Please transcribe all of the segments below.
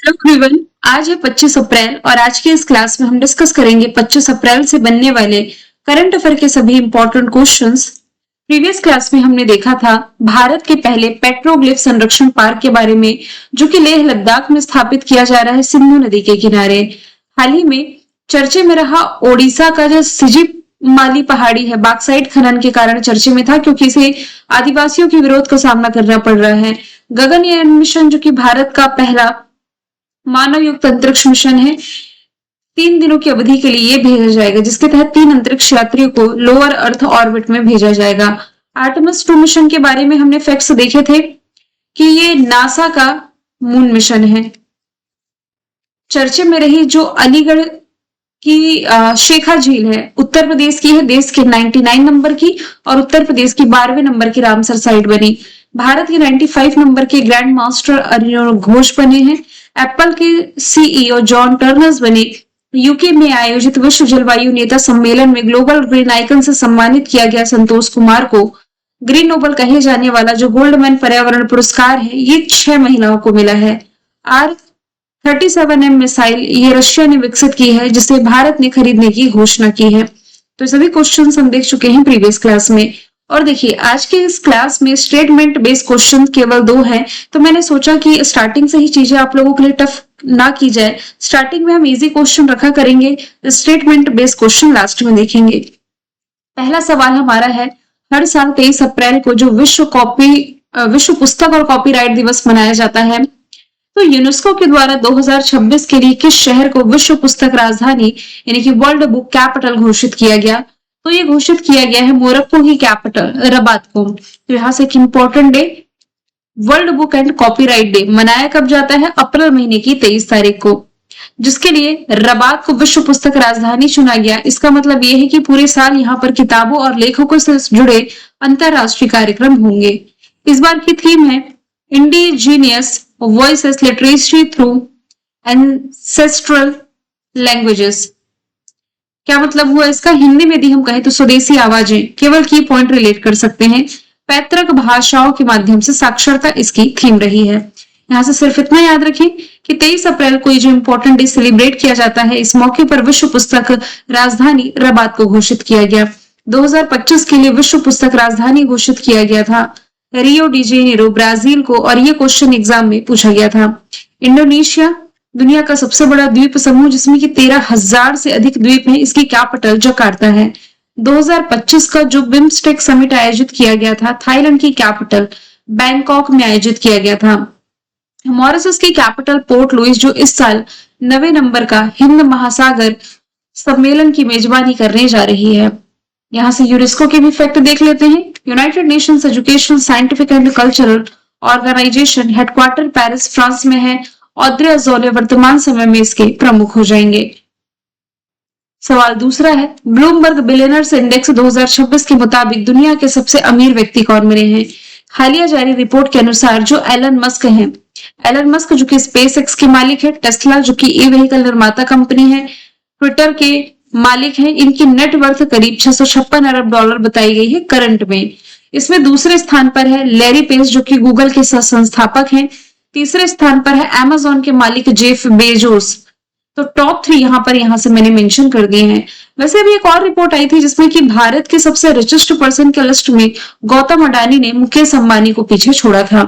Hello everyone. आज है 25 अप्रैल और आज की इस क्लास में हम डिस्कस करेंगे 25 अप्रैल से बनने वाले करंट अफेयर के सभी इंपॉर्टेंट क्वेश्चंस। प्रीवियस क्लास में हमने देखा था भारत के पहले पेट्रोग्लिफ संरक्षण पार्क के बारे में, जो कि लेह लद्दाख में स्थापित किया जा रहा है सिंधु नदी के किनारे। हाल ही में चर्चे में रहा ओडिशा का जो सिजिप माली पहाड़ी है, बॉक्साइट खनन के कारण चर्चे में था, क्योंकि इसे आदिवासियों के विरोध का सामना करना पड़ रहा है। गगनयान मिशन, जो कि भारत का पहला मानव युक्त अंतरिक्ष मिशन है, 3 दिनों की अवधि के लिए ये भेजा जाएगा, जिसके तहत 3 अंतरिक्ष यात्रियों को लोअर अर्थ ऑर्बिट में भेजा जाएगा। आर्टेमिस 2 मिशन के बारे में हमने फैक्ट्स देखे थे कि ये नासा का मून मिशन है। चर्चे में रही जो अलीगढ़ की शेखा झील है, उत्तर प्रदेश की है, देश के 99 नंबर की, और उत्तर प्रदेश की 12वें नंबर की रामसर साइट बनी। भारत के 95 नंबर के ग्रैंड मास्टर अरिंदम घोष बने हैं। एप्पल के सीईओ जॉन टर्नर्स बने। यूके में आयोजित विश्व जलवायु नेता सम्मेलन में ग्लोबल ग्रीन आइकन से सम्मानित किया गया संतोष कुमार को ग्रीन नोबल कहे जाने वाला जो गोल्डमैन पर्यावरण पुरस्कार है, ये 6 महिलाओं को मिला है। R-37M मिसाइल ये रशिया ने विकसित की है, जिसे भारत ने खरीदने की घोषणा की है। तो सभी क्वेश्चंस हम देख चुके हैं प्रीवियस क्लास में। और देखिए, आज के इस क्लास में स्टेटमेंट बेस्ड क्वेश्चन केवल 2 हैं, तो मैंने सोचा कि स्टार्टिंग से ही चीजें आप लोगों के लिए टफ ना की जाए। स्टार्टिंग में हम इजी क्वेश्चन रखा करेंगे, स्टेटमेंट बेस्ड क्वेश्चन लास्ट में देखेंगे। पहला सवाल हमारा है, हर साल 23 अप्रैल को जो विश्व पुस्तक और कॉपीराइट दिवस मनाया जाता है, तो यूनेस्को के द्वारा 2026 के लिए किस शहर को विश्व पुस्तक राजधानी यानी कि वर्ल्ड बुक कैपिटल घोषित किया गया? तो ये घोषित किया गया है मोरक्को की कैपिटल रबात को। तो यहाँ से एक important day, world book and copyright day मनाया कब जाता है? अप्रैल महीने की 23 तारीख को, जिसके लिए रबात को विश्व पुस्तक राजधानी चुना गया। इसका मतलब ये है कि पूरे साल यहाँ पर किताबों और लेखकों से जुड़े अंतरराष्ट्रीय कार्यक्रम होंगे। इस बार की थीम है indigenous voices literature through ancestral languages. क्या मतलब हुआ इसका? हिंदी में यदि हम कहें तो स्वदेशी आवाजें, केवल की पॉइंट रिलेट कर सकते हैं। पैतृक भाषाओं के माध्यम से साक्षरता इसकी थीम रही है। यहाँ से सिर्फ इतना याद रखें कि 23 अप्रैल को ये जो इंपॉर्टेंट डे सेलिब्रेट किया जाता है, इस मौके पर विश्व पुस्तक राजधानी रबात को घोषित किया गया। 2025 के लिए विश्व पुस्तक राजधानी घोषित किया गया था रियो डी जेनेरो, ब्राजील को, और ये क्वेश्चन एग्जाम में पूछा गया था। इंडोनेशिया दुनिया का सबसे बड़ा द्वीप समूह, जिसमें कि 13,000 से अधिक द्वीप हैं, इसकी कैपिटल जकार्ता है। 2025 का जो बिम्स्टेक समिट आयोजित किया गया था, थाईलैंड की कैपिटल बैंकॉक में आयोजित किया गया था। मॉरिशस की कैपिटल पोर्ट लुइस, जो इस साल 9वें नंबर का हिंद महासागर सम्मेलन की मेजबानी करने जा रही है। यहाँ से यूनेस्को के भी फैक्ट देख लेते हैं। United Nations education scientific and cultural organisation headquarter Paris France में है। ऑड्रे अज़ौले वर्तमान समय में इसके प्रमुख हो जाएंगे। सवाल दूसरा है, ब्लूमबर्ग बिलियनर्स इंडेक्स 2026 के मुताबिक दुनिया के सबसे अमीर व्यक्ति कौन बने हैं? हालिया जारी रिपोर्ट के अनुसार जो एलन मस्क हैं, एलन मस्क जो कि स्पेस एक्स के मालिक है, टेस्ला जो कि ई व्हीकल निर्माता कंपनी है, ट्विटर के मालिक हैं, इनकी नेटवर्थ करीब 656 अरब डॉलर बताई गई है करंट में। इसमें दूसरे स्थान पर है लैरी पेज, जो कि गूगल के संस्थापक हैं। तीसरे स्थान पर है अमेज़न के मालिक जेफ बेजोस। तो टॉप 3 यहाँ से मैंने मेंशन कर दिए हैं। वैसे अभी एक और रिपोर्ट आई थी जिसमें कि भारत के सबसे रिचेस्ट पर्सन के लिस्ट में गौतम अडानी ने मुकेश अंबानी को पीछे छोड़ा था।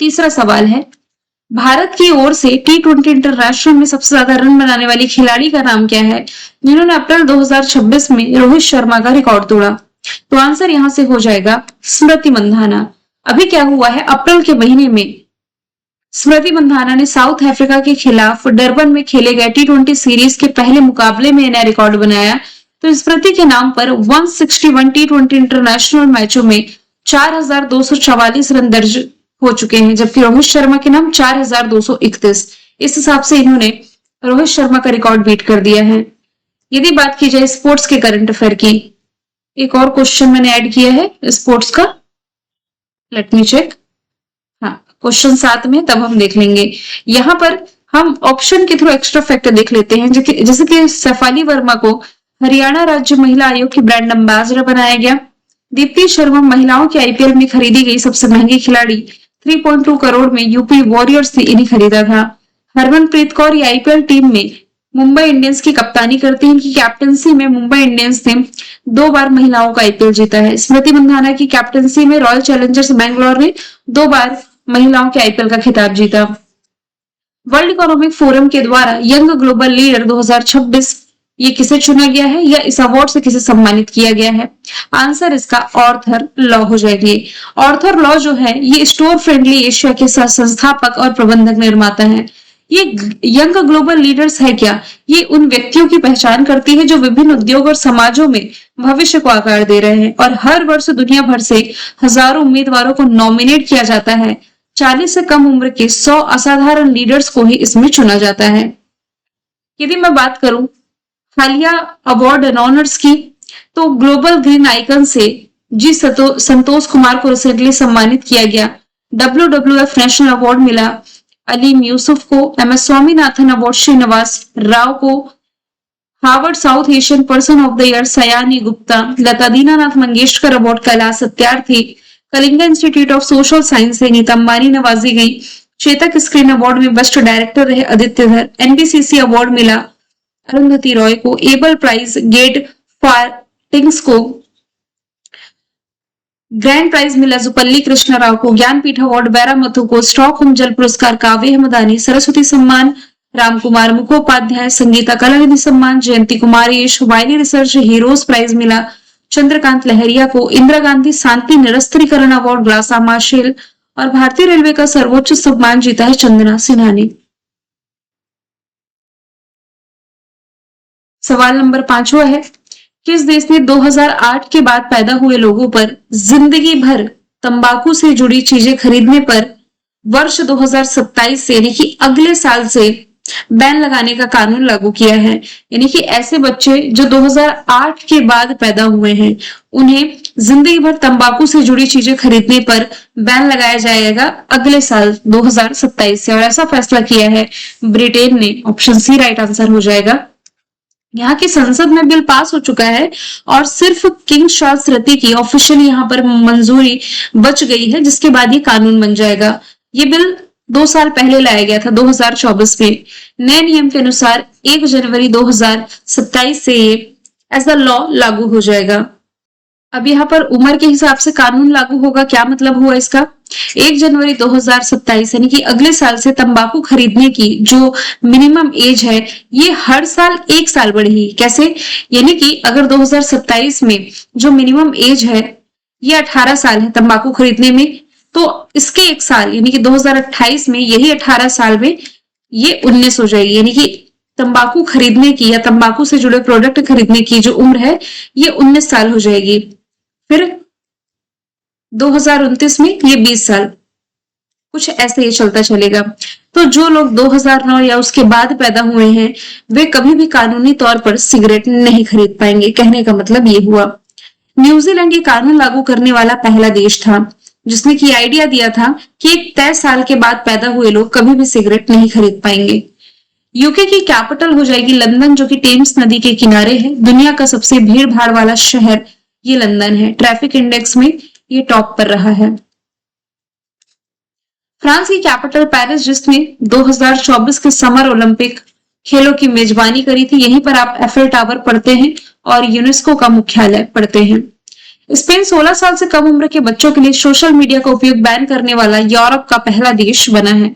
तीसरा सवाल है, भारत की ओर से T20 इंटरनेशनल में सबसे ज्यादा रन बनाने वाली खिलाड़ी का नाम क्या है, जिन्होंने अप्रैल 2026 में रोहित शर्मा का रिकॉर्ड तोड़ा? तो आंसर यहाँ से हो जाएगा स्मृति मंधाना। अभी क्या हुआ है, अप्रैल के महीने में स्मृति मंधाना ने साउथ अफ्रीका के खिलाफ डरबन में खेले गए T20 सीरीज के पहले मुकाबले में नया रिकॉर्ड बनाया। तो स्मृति के नाम पर 161 T20 इंटरनेशनल मैचों में 4,244 रन दर्ज हो चुके हैं, जबकि रोहित शर्मा के नाम 4,231। इस हिसाब से इन्होंने रोहित शर्मा का रिकॉर्ड बीट कर दिया है। यदि बात की जाए स्पोर्ट्स के करंट अफेयर की, एक और क्वेश्चन मैंने ऐड किया है स्पोर्ट्स का, लेट मी चेक। हाँ, क्वेश्चन 7 में तब हम देख लेंगे। यहाँ पर हम ऑप्शन के थ्रू एक्स्ट्रा फैक्टर देख लेते हैं, जैसे कि सैफाली वर्मा को हरियाणा राज्य महिला आयोग की ब्रांड एम्बेसडर बनाया गया। दीप्ति शर्मा महिलाओं के आईपीएल में खरीदी गई सबसे महंगी खिलाड़ी, 3.2 करोड़ में यूपी वॉरियर्स ने इन्हें खरीदा था। हरमनप्रीत कौर ये आईपीएल टीम में मुंबई इंडियंस की कप्तानी करती हैं। इनकी कैप्टनसी में मुंबई इंडियंस ने 2 बार महिलाओं का आईपीएल जीता है। स्मृति मंधाना की कैप्टनसी में रॉयल चैलेंजर्स बैंगलोर ने 2 बार महिलाओं के आईपीएल का खिताब जीता। वर्ल्ड इकोनॉमिक फोरम के द्वारा यंग ग्लोबल लीडर 2026 ये किसे चुना गया है या इस अवार्ड से किसे सम्मानित किया गया है? आंसर इसका ऑर्थर लॉ हो जाएगी। ऑर्थर लॉ जो है ये स्टोर फ्रेंडली एशिया के संस्थापक और प्रबंधक निर्माता है। ये यंग ग्लोबल लीडर्स है क्या? ये उन व्यक्तियों की पहचान करती है जो विभिन्न उद्योग और समाजों में भविष्य को आकार दे रहे हैं, और हर वर्ष दुनिया भर से हजारों उम्मीदवारों को नॉमिनेट किया जाता है। 40 से कम उम्र के 100 असाधारण लीडर्स को ही इसमें चुना जाता है। यदि मैं बात करूं हालिया अवार्ड एंड ऑनर्स की, तो ग्लोबल ग्रीन आइकन से जी संतोष कुमार को रिसेंटली सम्मानित किया गया। WWF नेशनल अवार्ड मिला अलीम यूसुफ को। MS स्वामीनाथन अवार्ड श्रीनिवास राव को। Harvard south Asian person of the year Sayani Gupta. Lata Dinanath Mangeshkar award Kailash Satyarthi. Kalinga institute of social science से नीता अंबानी नवाजी गई। चेतक स्क्रीन अवार्ड में बेस्ट डायरेक्टर रहे आदित्य धर। NBCC अवार्ड मिला अरुंधति रॉय को। एबल प्राइज गेट फार्टिंग्स को। ग्रैंड प्राइज मिला जुपल्ली कृष्ण राव को। ज्ञानपीठ अवार्ड बैरामथु को। स्टॉकहोम जल पुरस्कार काव्य अहमदानी। सरस्वती सम्मान रामकुमार मुखोपाध्याय। संगीता कलानिधि सम्मान जयंती कुमारी। वायली रिसर्च हीरोज प्राइज मिला चंद्रकांत लहरिया को। इंदिरा गांधी शांति निरस्त्रीकरण अवार्ड ग्लासा मार्शेल। और भारतीय रेलवे का सर्वोच्च सम्मान जीता है चंदना सिन्हा ने। सवाल नंबर 5वां है, किस देश ने 2008 के बाद पैदा हुए लोगों पर जिंदगी भर तंबाकू से जुड़ी चीजें खरीदने पर वर्ष 2027 से यानी कि अगले साल से बैन लगाने का कानून लागू किया है? यानी कि ऐसे बच्चे जो 2008 के बाद पैदा हुए हैं उन्हें जिंदगी भर तंबाकू से जुड़ी चीजें खरीदने पर बैन लगाया जाएगा अगले साल 2027 से, और ऐसा फैसला किया है ब्रिटेन ने। ऑप्शन सी राइट आंसर हो जाएगा। यहाँ की संसद में बिल पास हो चुका है और सिर्फ किंग चार्ल्स तृतीय की ऑफिशियली यहाँ पर मंजूरी बच गई है, जिसके बाद ये कानून बन जाएगा। ये बिल 2 साल पहले लाया गया था 2024 में। नए नियम के अनुसार 1 जनवरी 2027 से ये एज अ लॉ लागू हो जाएगा। अब यहाँ पर उम्र के हिसाब से कानून लागू होगा, क्या मतलब हुआ इसका? 1 जनवरी 2027 यानी कि अगले साल से तंबाकू खरीदने की जो मिनिमम एज है ये हर साल 1 साल बढ़ेगी। कैसे? यानी कि अगर 2027 में जो मिनिमम एज है ये 18 साल है तंबाकू खरीदने में, तो इसके 1 साल यानी कि 2028 में यही 18 साल में ये 19 हो जाएगी। यानी कि तंबाकू खरीदने की या तंबाकू से जुड़े प्रोडक्ट खरीदने की जो उम्र है ये 19 साल हो जाएगी। फिर 2029 में ये 20 साल, कुछ ऐसे ही चलता चलेगा। तो जो लोग 2009 या उसके बाद पैदा हुए हैं वे कभी भी कानूनी तौर पर सिगरेट नहीं खरीद पाएंगे। कहने का मतलब ये हुआ। न्यूजीलैंड ये कानून लागू करने वाला पहला देश था जिसने की आइडिया दिया था कि एक तय साल के बाद पैदा हुए लोग कभी भी सिगरेट नहीं खरीद पाएंगे। यूके की कैपिटल हो जाएगी लंदन, जो कि टेम्स नदी के किनारे है। दुनिया का सबसे भीड़ भाड़ वाला शहर ये लंदन है। ट्रैफिक इंडेक्स में ये टॉप पर रहा है। फ्रांस की कैपिटल पेरिस, जिसने 2024 के समर ओलंपिक खेलों की मेजबानी करी थी। यहीं पर आप एफएल टावर पढ़ते हैं और यूनेस्को का मुख्यालय पढ़ते हैं। स्पेन 16 साल से कम उम्र के बच्चों के लिए सोशल मीडिया का उपयोग बैन करने वाला यूरोप का पहला देश बना है।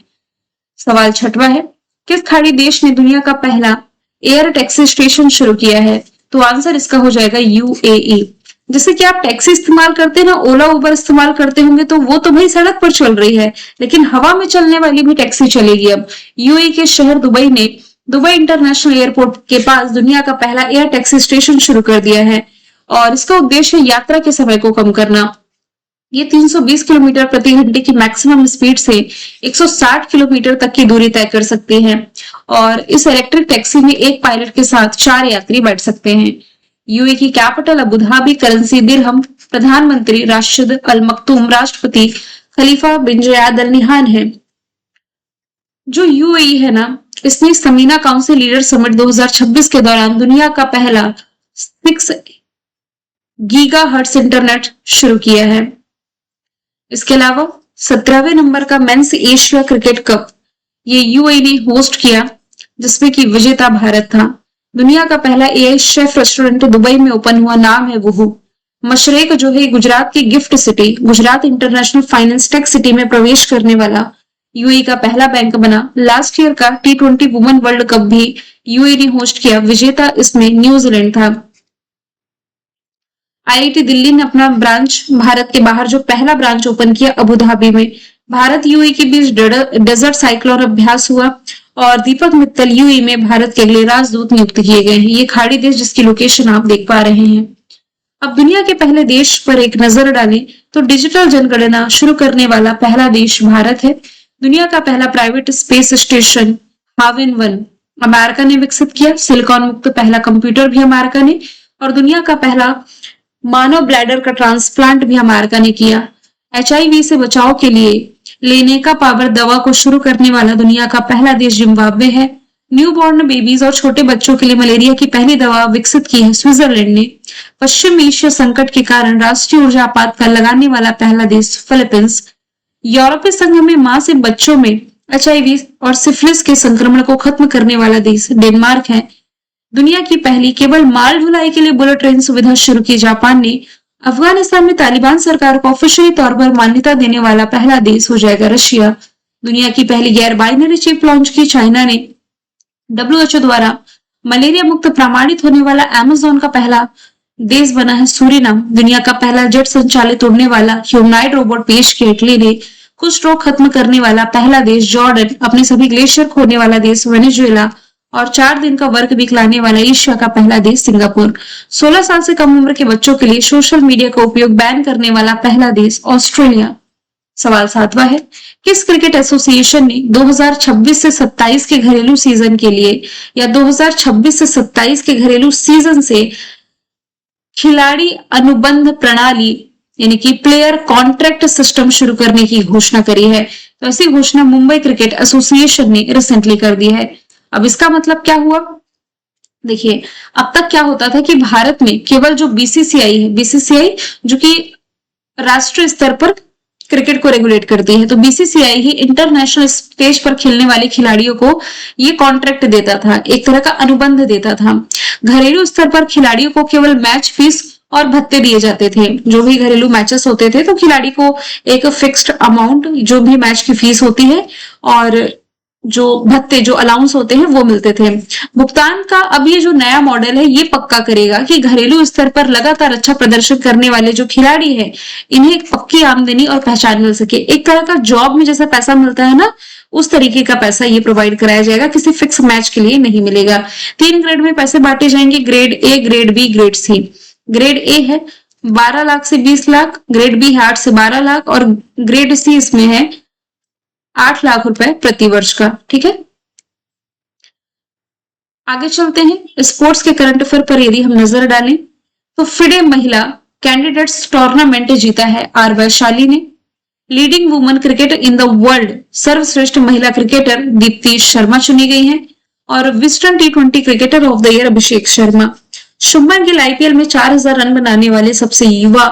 सवाल 6वां है, किस खाड़ी देश ने दुनिया का पहला एयर टैक्सी स्टेशन शुरू किया है? तो आंसर इसका हो जाएगा UAE। जैसे कि आप टैक्सी इस्तेमाल करते हैं ना, ओला उबर इस्तेमाल करते होंगे, तो वो तो भाई सड़क पर चल रही है, लेकिन हवा में चलने वाली भी टैक्सी चलेगी। अब UAE के शहर दुबई ने दुबई इंटरनेशनल एयरपोर्ट के पास दुनिया का पहला एयर टैक्सी स्टेशन शुरू कर दिया है और इसका उद्देश्य है यात्रा के समय को कम करना। ये 320 किलोमीटर प्रति घंटे की मैक्सिमम स्पीड से 160 किलोमीटर तक की दूरी तय कर सकते हैं और इस इलेक्ट्रिक टैक्सी में एक पायलट के साथ 4 यात्री बैठ सकते हैं। यूएई की कैपिटल अबू धाबी, करेंसी दिरहम, प्रधानमंत्री राशिद अल मखतूम, राष्ट्रपति खलीफा बिन जयाद अल नहयान है। जो यूएई है ना, इसने समीना काउंसिल लीडर समिट 2026 के दौरान दुनिया का पहला 6 गीगाहर्ट्ज इंटरनेट शुरू किया है। इसके अलावा 17वें नंबर का मेंस एशिया क्रिकेट कप ये यूएई ने होस्ट किया, जिसमें कि विजेता भारत था। दुनिया का पहला एआई शेफ रेस्टोरेंट दुबई में ओपन हुआ, नाम है वुहू। मशरेक जो है गुजरात की gift city, Gujarat international finance tech city में प्रवेश करने वाला यूएई का पहला बैंक बना। लास्ट ईयर का T20 वुमेन वर्ल्ड कप भी यूएई ने होस्ट किया, विजेता इसमें न्यूजीलैंड था। आईआईटी दिल्ली ने अपना ब्रांच भारत के बाहर जो पहला ब्रांच ओपन किया अबू धाबी में। भारत यूएई के बीच डेजर्ट साइक्लोन अभ्यास हुआ और दीपक मित्तल यूएई में भारत के अगले राजदूत नियुक्त किए गए हैं। ये खाड़ी देश जिसकी लोकेशन आप देख पा रहे हैं। अब दुनिया के पहले देश पर एक नजर डालें तो डिजिटल जनगणना शुरू करने वाला पहला देश भारत है। दुनिया का पहला प्राइवेट स्पेस स्टेशन हावेन-1 अमेरिका ने विकसित किया। सिलिकॉन मुक्त पहला कंप्यूटर भी अमेरिका ने, और दुनिया का पहला मानव ब्लैडर का ट्रांसप्लांट भी अमेरिका ने किया। एचआईवी से बचाव के लिए लेनेका पावर दवा को शुरू करने वाला दुनिया का पहला देश जिम्बाब्वे है। न्यूबॉर्न बेबीज और छोटे बच्चों के लिए मलेरिया की पहली दवा विकसित की है स्विट्जरलैंड ने। पश्चिम एशिया संकट के कारण राष्ट्रीय ऊर्जा आपातकाल लगाने वाला पहला देश फिलीपींस। यूरोपीय संघ में मां से बच्चों में एचआईवी और सिफिलिस के संक्रमण को खत्म करने वाला देश डेनमार्क है। दुनिया की पहली केवल माल ढुलाई के लिए बुलेट ट्रेन सुविधा शुरू की जापान ने। अफगानिस्तान में तालिबान सरकार को ऑफिशियली तौर पर मान्यता देने वाला पहला देश हो जाएगा रशिया। दुनिया की पहली गैर बाइनरी चिप लॉन्च की चाइना ने। डब्ल्यूएचओ द्वारा मलेरिया मुक्त प्रमाणित होने वाला अमेज़न का पहला देश बना है सूरीनाम। दुनिया का पहला जेट संचालित उड़ने वाला ह्यूमनॉइड रोबोट पेश किया इटली ने। कुष्ठ रोग खत्म करने वाला पहला देश जॉर्डन। अपने सभी ग्लेशियर खोने वाला देश वेनेजुएला। और 4 दिन का वर्क वीक लाने वाला एशिया का पहला देश सिंगापुर। 16 साल से कम उम्र के बच्चों के लिए सोशल मीडिया का उपयोग बैन करने वाला पहला देश ऑस्ट्रेलिया। सवाल 7वां है, किस क्रिकेट एसोसिएशन ने 2026 से 27 के घरेलू सीजन के लिए या 2026 से 27 के घरेलू सीजन से खिलाड़ी अनुबंध प्रणाली यानी कि प्लेयर कॉन्ट्रैक्ट सिस्टम शुरू करने की घोषणा करी है? तो ऐसी घोषणा मुंबई क्रिकेट एसोसिएशन ने रिसेंटली कर दी है। अब इसका मतलब क्या हुआ? देखिए, अब तक क्या होता था कि भारत में केवल जो बीसीसीआई है, बीसीसीआई जो कि राष्ट्रीय स्तर पर क्रिकेट को रेगुलेट करती है, तो बीसीसीआई ही इंटरनेशनल स्टेज पर खेलने वाले खिलाड़ियों को ये कॉन्ट्रैक्ट देता था, एक तरह का अनुबंध देता था। घरेलू स्तर पर खिलाड़ियों को केवल मैच फीस और भत्ते दिए जाते थे। जो भी घरेलू मैचेस होते थे तो खिलाड़ी को एक फिक्स्ड अमाउंट जो भी मैच की फीस होती है और जो भत्ते जो अलाउंस होते हैं वो मिलते थे। भुगतान का अब ये जो नया मॉडल है ये पक्का करेगा कि घरेलू स्तर पर लगातार अच्छा प्रदर्शन करने वाले जो खिलाड़ी हैं इन्हें एक पक्की आमदनी और पहचान मिल सके। एक तरह का जॉब में जैसा पैसा मिलता है ना, उस तरीके का पैसा ये प्रोवाइड कराया जाएगा, किसी फिक्स मैच के लिए नहीं मिलेगा। 3 ग्रेड में पैसे बांटे जाएंगे, grade A, grade B, grade C. Grade A है 12 लाख से 20 लाख, ग्रेड बी है 8 से 12 लाख और ग्रेड सी इसमें है 8 लाख रुपए प्रति वर्ष का। ठीक है, आगे चलते हैं। स्पोर्ट्स के करंट अफेयर पर यदि हम नजर डालें तो फिडे महिला कैंडिडेट्स टूर्नामेंट जीता है आर वैशाली ने। Leading women cricket in the world सर्वश्रेष्ठ महिला क्रिकेटर दीप्ति शर्मा चुनी गई हैं और western T20 cricketer of the year Abhishek Sharma. Shubman Gill IPL में 4000 रन बनाने वाले सबसे युवा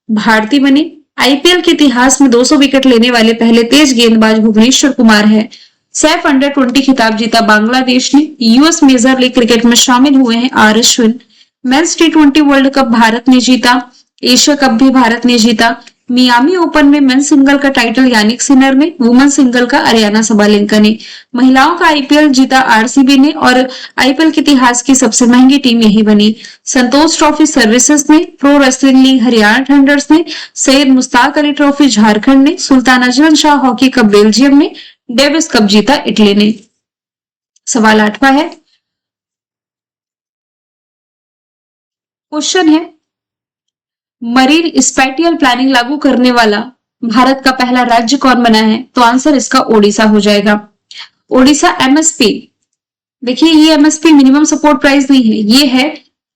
भारतीय बने। आईपीएल के इतिहास में 200 विकेट लेने वाले पहले तेज गेंदबाज भुवनेश्वर कुमार है। सैफ अंडर 20 खिताब जीता बांग्लादेश ने। यूएस मेजर लीग क्रिकेट में शामिल हुए हैं R Ashwin. Men's T20 world cup Bharat ने जीता। एशिया कप भी भारत ने जीता। मियामी ओपन में मेंस सिंगल का टाइटल यानिक सिनर ने, वुमेन सिंगल का अरियाना सबालेंका ने। महिलाओं का आईपीएल जीता आरसीबी ने और आईपीएल के इतिहास की सबसे महंगी टीम यही बनी। संतोष ट्रॉफी सर्विसेज ने, pro wrestling league Haryana thunder's ने, सैयद मुश्ताक अली ट्रॉफी झारखंड ने, Sultan Azlan Shah hockey cup Belgium ने, डेविस कप जीता इटली ने। सवाल 8वां है, क्वेश्चन है मरीन स्पैटियल प्लानिंग लागू करने वाला भारत का पहला राज्य कौन बना है? तो आंसर इसका ओडिशा हो जाएगा। ओडिशा एमएसपी, देखिए ये एमएसपी मिनिमम सपोर्ट प्राइस नहीं है, ये है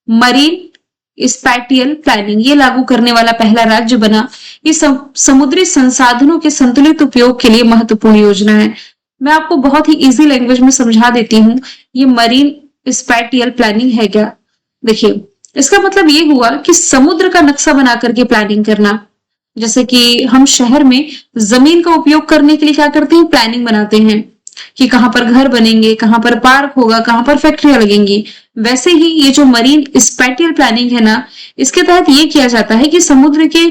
मरीन स्पैटियल प्लानिंग, ये लागू करने वाला पहला राज्य बना। ये समुद्री संसाधनों के संतुलित उपयोग के लिए महत्वपूर्ण योजना है। मैं आपको बहुत ही इजी लैंग्वेज में समझा देती हूँ ये मरीन स्पैटियल प्लानिंग है क्या। देखिए इसका मतलब ये हुआ कि समुद्र का नक्शा बना करके प्लानिंग करना। जैसे कि हम शहर में जमीन का उपयोग करने के लिए क्या करते हैं, प्लानिंग बनाते हैं कि कहाँ पर घर बनेंगे, कहाँ पर पार्क होगा, कहाँ पर फैक्ट्रियां लगेंगी, वैसे ही ये जो मरीन स्पैटियल प्लानिंग है ना, इसके तहत ये किया जाता है कि समुद्र के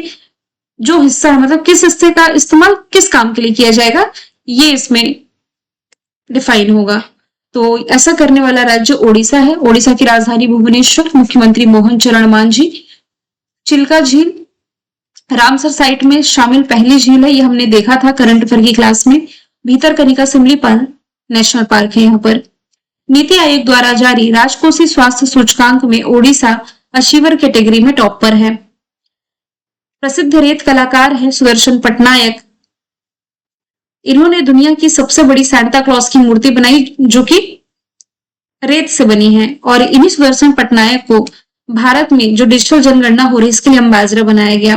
जो हिस्सा है, मतलब किस हिस्से का इस्तेमाल किस काम के लिए किया जाएगा, ये इसमें डिफाइन होगा। तो ऐसा करने वाला राज्य ओडिशा है। ओडिशा की राजधानी भुवनेश्वर, मुख्यमंत्री मोहन चरण मांझी। चिल्का झील रामसर साइट में शामिल पहली झील है, ये हमने देखा था करंट अफेयर की क्लास में। भीतरकनिका सिमलीपाल नेशनल पार्क है यहाँ पर। नीति आयोग द्वारा जारी राजकोषीय स्वास्थ्य सूचकांक में ओडिशा अचीवर कैटेगरी में टॉप पर है। प्रसिद्ध रेत कलाकार है सुदर्शन पटनायक। इन्होंने दुनिया की सबसे बड़ी सांता क्लॉज की मूर्ति बनाई जो कि रेत से बनी है, और इन्हीं सुदर्शन पटनायक को भारत में जो डिजिटल जनगणना हो रही है इसके लिए एम्बेसडर बनाया गया।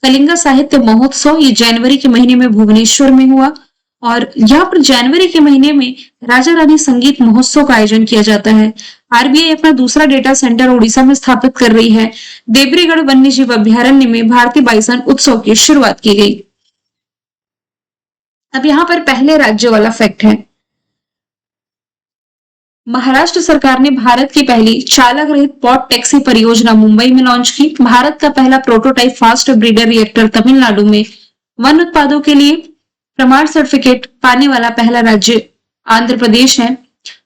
कलिंगा साहित्य महोत्सव ये जनवरी के महीने में भुवनेश्वर में हुआ, और यहाँ पर जनवरी के महीने में राजा रानी संगीत महोत्सव का आयोजन किया जाता है। आरबीआई अपना दूसरा डेटा सेंटर ओडिशा में स्थापित कर रही है। देवरीगढ़ वन्यजीव अभ्यारण्य में भारतीय बाइसन उत्सव की शुरुआत की गई। अब यहाँ पर पहले राज्य वाला फैक्ट है, महाराष्ट्र सरकार ने भारत की पहली चालक रहित पॉट टैक्सी परियोजना मुंबई में लॉन्च की। भारत का पहला prototype fast breeder reactor Tamil Nadu में। वन उत्पादों के लिए प्रमाण सर्टिफिकेट पाने वाला पहला राज्य आंध्र प्रदेश है।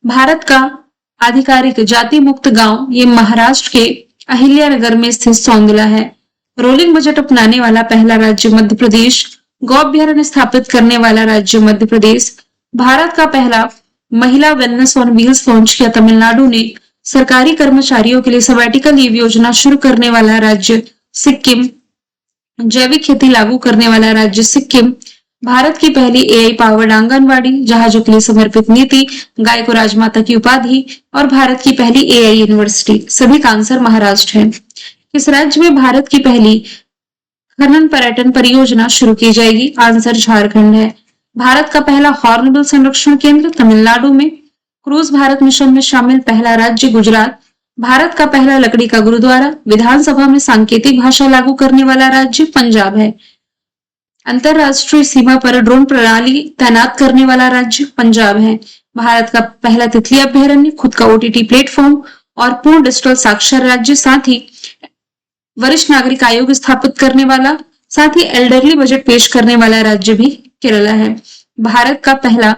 भारत का आधिकारिक जाति मुक्त गांव ये महाराष्ट्र के अहिल्यानगर में स्थित सौंदला है। रोलिंग बजट अपनाने वाला पहला राज्य मध्य प्रदेश। गौ अभ्यारण्य स्थापित करने वाला राज्य मध्य प्रदेश। भारत का पहला महिला वेलनेस ऑन व्हील्स लॉन्च किया तमिलनाडु ने। सरकारी कर्मचारियों के लिए सबैटिकल लीव योजना शुरू करने वाला राज्य सिक्किम। जैविक खेती लागू करने वाला राज्य सिक्किम। भारत की पहली एआई पावर्ड आंगनवाड़ी, जहाजों के लिए समर्पित नीति, गाय को राजमाता की उपाधि, और भारत की पहली एआई यूनिवर्सिटी। सभी का आंसर महाराष्ट्र है। इस राज्य में भारत की पहली खनन पर्यटन परियोजना शुरू की जाएगी। आंसर झारखंड है। भारत का पहला हॉर्नबिल संरक्षण केंद्र तमिलनाडु में। क्रूज भारत मिशन में शामिल पहला राज्य गुजरात। भारत का पहला लकड़ी का गुरुद्वारा। विधानसभा में सांकेतिक भाषा लागू करने वाला राज्य पंजाब है। अंतरराष्ट्रीय सीमा पर ड्रोन प्रणाली तैनात करने वाला राज्य पंजाब है। भारत का पहला तितली अभ्यारण्य, खुद का ओटीटी प्लेटफॉर्म और पूर्ण डिजिटल साक्षर राज्य, साथ ही वरिष्ठ नागरिक आयोग स्थापित करने वाला, साथ ही एल्डरली बजट पेश करने वाला राज्य भी केरला है। भारत का पहला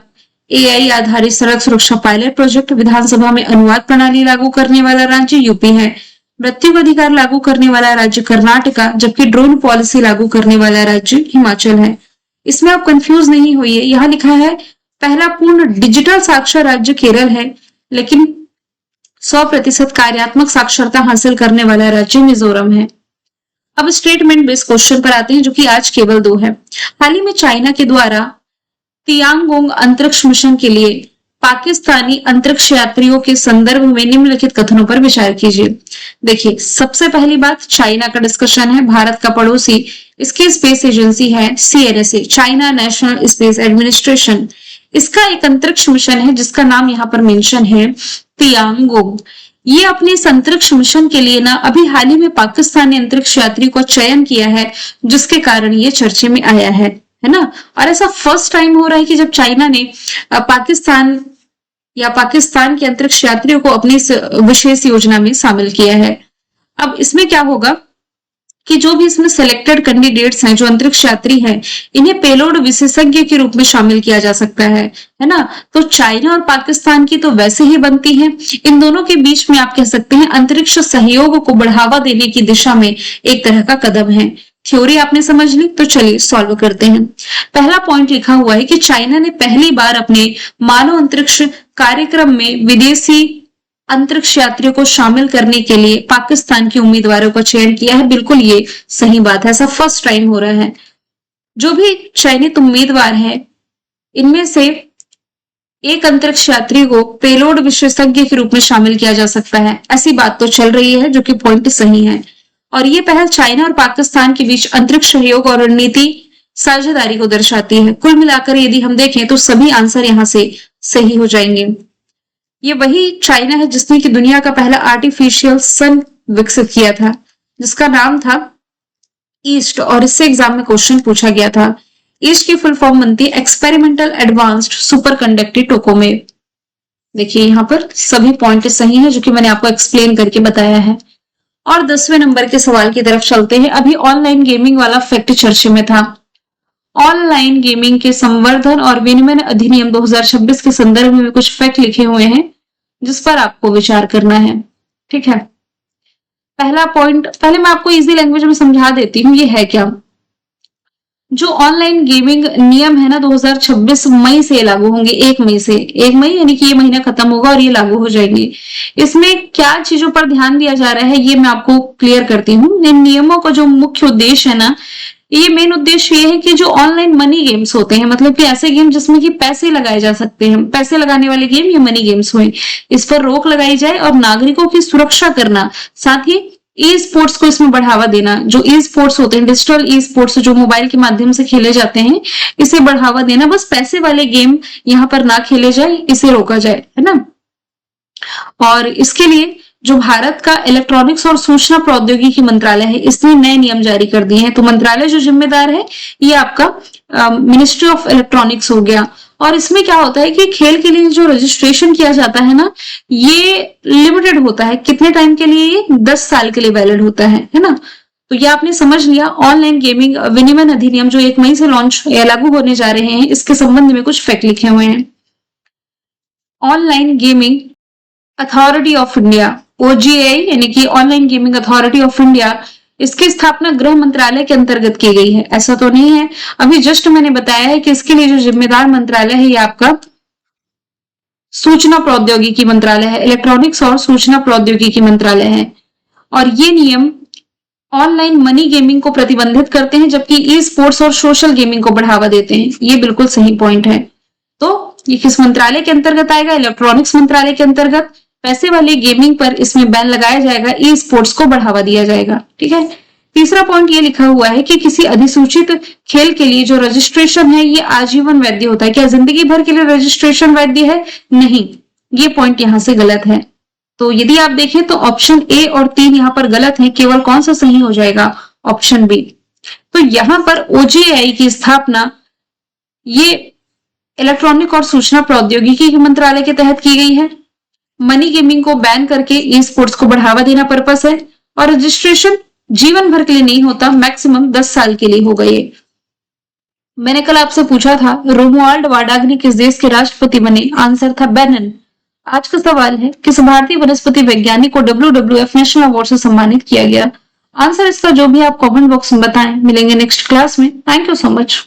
एआई आधारित सड़क सुरक्षा पायलट प्रोजेक्ट विधानसभा में अनुवाद प्रणाली लागू करने वाला राज्य यूपी है। मृत्यु का अधिकार लागू करने वाला राज्य कर्नाटका, जबकि ड्रोन पॉलिसी लागू करने वाला राज्य हिमाचल है। इसमें आप कंफ्यूज नहीं होइए, यहाँ लिखा है पहला पूर्ण डिजिटल साक्षर राज्य केरल है, लेकिन 100% कार्यात्मक साक्षरता हासिल करने वाला राज्य मिजोरम है। अब स्टेटमेंट बेस्ड क्वेश्चन पर आते हैं, जो कि आज केवल 2 है। हाल ही में चाइना के द्वारा तियांगोंग अंतरिक्ष मिशन के लिए पाकिस्तानी अंतरिक्ष यात्रियों के संदर्भ में निम्नलिखित कथनों पर विचार कीजिए। देखिए, सबसे पहली बात चाइना का डिस्कशन है। भारत का पड़ोसी, इसकी स्पेस एजेंसी है CNSA, China national space administration. इसका एक अंतरिक्ष मिशन है जिसका नाम यहाँ पर मेंशन है तियांगोंग। ये अपने इस अंतरिक्ष मिशन के लिए ना अभी हाल ही में पाकिस्तानी अंतरिक्ष यात्री को चयन किया है, जिसके कारण ये चर्चे में आया है ना। और ऐसा फर्स्ट टाइम हो रहा है कि जब चाइना ने पाकिस्तान या पाकिस्तान के अंतरिक्ष यात्रियों को अपनी इस विशेष योजना में शामिल किया है। अब इसमें क्या होगा कि जो भी इसमें सिलेक्टेड कैंडिडेट्स हैं, जो अंतरिक्ष यात्री हैं, इन्हें पेलोड विशेषज्ञ के रूप में शामिल किया जा सकता है ना। तो चाइना और पाकिस्तान की तो वैसे ही बनती है, इन दोनों के बीच में आप कह सकते हैं अंतरिक्ष सहयोग को बढ़ावा देने की दिशा में एक तरह का कदम है। थ्योरी आपने समझ ली, तो चलिए सॉल्व करते हैं। पहला पॉइंट लिखा हुआ है कि चाइना ने पहली बार अपने मानव अंतरिक्ष कार्यक्रम में विदेशी अंतरिक्ष यात्रियों को शामिल करने के लिए पाकिस्तान के उम्मीदवारों का चयन किया है। बिल्कुल ये सही बात है, ऐसा फर्स्ट टाइम हो रहा है। जो भी चयनित उम्मीदवार है, इनमें से एक अंतरिक्ष यात्री को पेलोड विशेषज्ञ के रूप में शामिल किया जा सकता है, ऐसी बात तो चल रही है, जो कि पॉइंट सही है। और ये पहल चाइना और पाकिस्तान के बीच अंतरिक्ष सहयोग और रणनीति साझेदारी को दर्शाती है। कुल मिलाकर यदि हम देखें तो सभी आंसर यहाँ से सही हो जाएंगे। ये वही चाइना है जिसने कि दुनिया का पहला आर्टिफिशियल सन विकसित किया था, जिसका नाम था ईस्ट, और इससे एग्जाम में क्वेश्चन पूछा गया था। ईस्ट की फुल फॉर्म बनती है एक्सपेरिमेंटल एडवांस्ड सुपर कंडक्टिव टोकोमेव। देखिए यहाँ पर सभी पॉइंट सही है जो कि मैंने आपको एक्सप्लेन करके बताया है। और 10वें नंबर के सवाल की तरफ चलते हैं। अभी ऑनलाइन गेमिंग वाला फैक्ट चर्चे में था। ऑनलाइन गेमिंग के संवर्धन और विनियमन अधिनियम 2026 के संदर्भ में कुछ फैक्ट लिखे हुए हैं जिस पर आपको विचार करना है। ठीक है, पहला पॉइंट पहले मैं आपको इजी लैंग्वेज में समझा देती हूँ ये है क्या। जो ऑनलाइन गेमिंग नियम है ना 2026 मई से लागू होंगे, 1 मई से, 1 मई यानी कि ये महीना खत्म होगा और ये लागू हो जाएंगे। इसमें क्या चीजों पर ध्यान दिया जा रहा है ये मैं आपको क्लियर करती हूँ। इन नियमों का जो मुख्य उद्देश्य है ना, ये मेन उद्देश्य ये है कि जो ऑनलाइन मनी गेम्स होते हैं, मतलब कि ऐसे गेम जिसमें कि पैसे लगाए जा सकते हैं, पैसे लगाने वाले गेम या मनी गेम्स हुए, इस पर रोक लगाई जाए और नागरिकों की सुरक्षा करना, साथ ही ई स्पोर्ट्स को इसमें बढ़ावा देना। जो ई स्पोर्ट्स होते हैं, डिजिटल ई स्पोर्ट्स जो मोबाइल के माध्यम से खेले जाते हैं, इसे बढ़ावा देना। बस पैसे वाले गेम यहाँ पर ना खेले जाए, इसे रोका जाए, है ना। और इसके लिए जो भारत का इलेक्ट्रॉनिक्स और सूचना प्रौद्योगिकी मंत्रालय है, इसने नए नियम जारी कर दिए हैं। तो मंत्रालय जो जिम्मेदार है ये आपका मिनिस्ट्री ऑफ इलेक्ट्रॉनिक्स हो गया। और इसमें क्या होता है कि खेल के लिए जो रजिस्ट्रेशन किया जाता है ना, ये लिमिटेड होता है। कितने टाइम के लिए? ये 10 साल के लिए वैलिड होता है ना। तो ये आपने समझ लिया। ऑनलाइन गेमिंग विनियमन अधिनियम जो 1 मई से लॉन्च या लागू होने जा रहे हैं, इसके संबंध में कुछ फैक्ट लिखे हुए हैं। Online gaming authority of India, OGI यानी कि online gaming authority of India, इसकी स्थापना गृह मंत्रालय के अंतर्गत की गई है। ऐसा तो नहीं है, अभी जस्ट मैंने बताया है कि इसके लिए जो जिम्मेदार मंत्रालय है ये आपका सूचना प्रौद्योगिकी मंत्रालय है, इलेक्ट्रॉनिक्स और सूचना प्रौद्योगिकी मंत्रालय है। और ये नियम ऑनलाइन मनी गेमिंग को प्रतिबंधित करते हैं, जबकि ई स्पोर्ट्स और सोशल गेमिंग को बढ़ावा देते हैं। ये बिल्कुल सही पॉइंट है। तो ये किस मंत्रालय के अंतर्गत आएगा? इलेक्ट्रॉनिक्स मंत्रालय के अंतर्गत। पैसे वाली गेमिंग पर इसमें बैन लगाया जाएगा, ई स्पोर्ट्स को बढ़ावा दिया जाएगा। ठीक है। तीसरा पॉइंट ये लिखा हुआ है कि किसी अधिसूचित खेल के लिए जो रजिस्ट्रेशन है ये आजीवन वैध होता है। क्या जिंदगी भर के लिए रजिस्ट्रेशन वैध है? नहीं, ये पॉइंट यहां से गलत है। तो यदि आप देखें तो ऑप्शन ए और 3 यहाँ पर गलत है। केवल कौन सा सही हो जाएगा? Option B. तो यहाँ पर ओजेआई की स्थापना ये इलेक्ट्रॉनिक और सूचना प्रौद्योगिकी मंत्रालय के तहत की गई है। मनी गेमिंग को बैन करके ई स्पोर्ट्स को बढ़ावा देना पर्पस है। और रजिस्ट्रेशन जीवन भर के लिए नहीं होता, मैक्सिमम 10 साल के लिए होगा। ये मैंने कल आपसे पूछा था रोमुआल्ड वाडाग्नी किस देश के राष्ट्रपति बने? आंसर था बेनिन। आज का सवाल है किस भारतीय वनस्पति वैज्ञानिक को WWF नेशनल अवार्ड से सम्मानित किया गया? आंसर इसका जो भी आप कमेंट बॉक्स में बताएं। मिलेंगे नेक्स्ट क्लास में। Thank you so much.